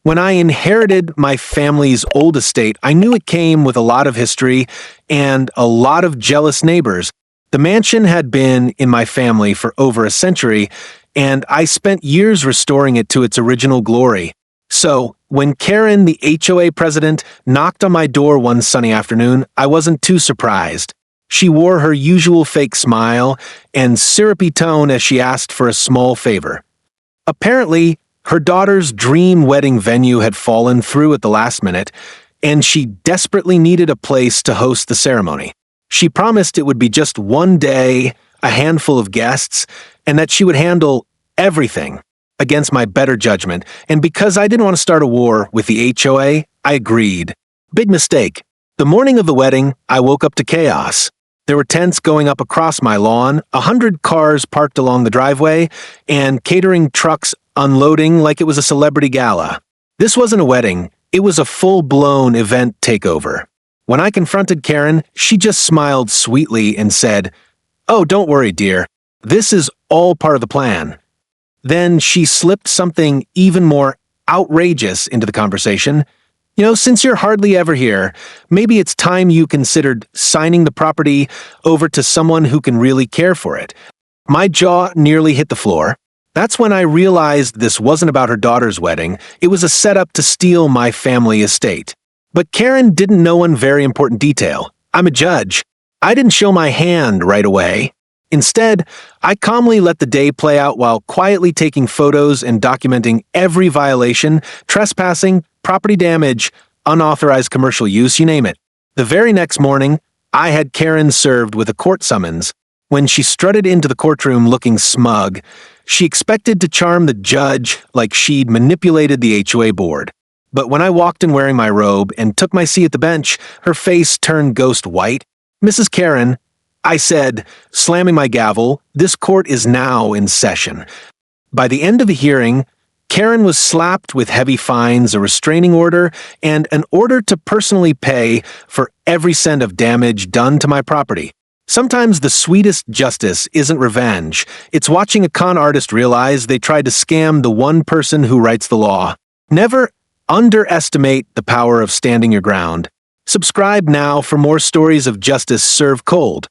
When I inherited my family's old estate, I knew it came with a lot of history and a lot of jealous neighbors. The mansion had been in my family for over a century, and I spent years restoring it to its original glory. So, when Karen, the HOA president, knocked on my door one sunny afternoon, I wasn't too surprised. She wore her usual fake smile and syrupy tone as she asked for a small favor. Apparently, her daughter's dream wedding venue had fallen through at the last minute, and she desperately needed a place to host the ceremony. She promised it would be just one day, a handful of guests, and that she would handle everything against my better judgment, and because I didn't want to start a war with the HOA, I agreed. Big mistake. The morning of the wedding, I woke up to chaos. There were tents going up across my lawn, 100 cars parked along the driveway, and catering trucks unloading like it was a celebrity gala. This wasn't a wedding, it was a full-blown event takeover. When I confronted Karen, she just smiled sweetly and said, "Oh, don't worry, dear. This is all part of the plan." Then she slipped something even more outrageous into the conversation. Since you're hardly ever here, maybe it's time you considered signing the property over to someone who can really care for it. My jaw nearly hit the floor. That's when I realized this wasn't about her daughter's wedding, it was a setup to steal my family estate. But Karen didn't know one very important detail. I'm a judge. I didn't show my hand right away. Instead, I calmly let the day play out while quietly taking photos and documenting every violation, trespassing, property damage, unauthorized commercial use, you name it. The very next morning, I had Karen served with a court summons. When she strutted into the courtroom looking smug, she expected to charm the judge like she'd manipulated the HOA board. But when I walked in wearing my robe and took my seat at the bench, her face turned ghost white. "Mrs. Karen," I said, slamming my gavel, "this court is now in session." By the end of the hearing, Karen was slapped with heavy fines, a restraining order, and an order to personally pay for every cent of damage done to my property. Sometimes the sweetest justice isn't revenge. It's watching a con artist realize they tried to scam the one person who writes the law. Never underestimate the power of standing your ground. Subscribe now for more stories of justice served cold.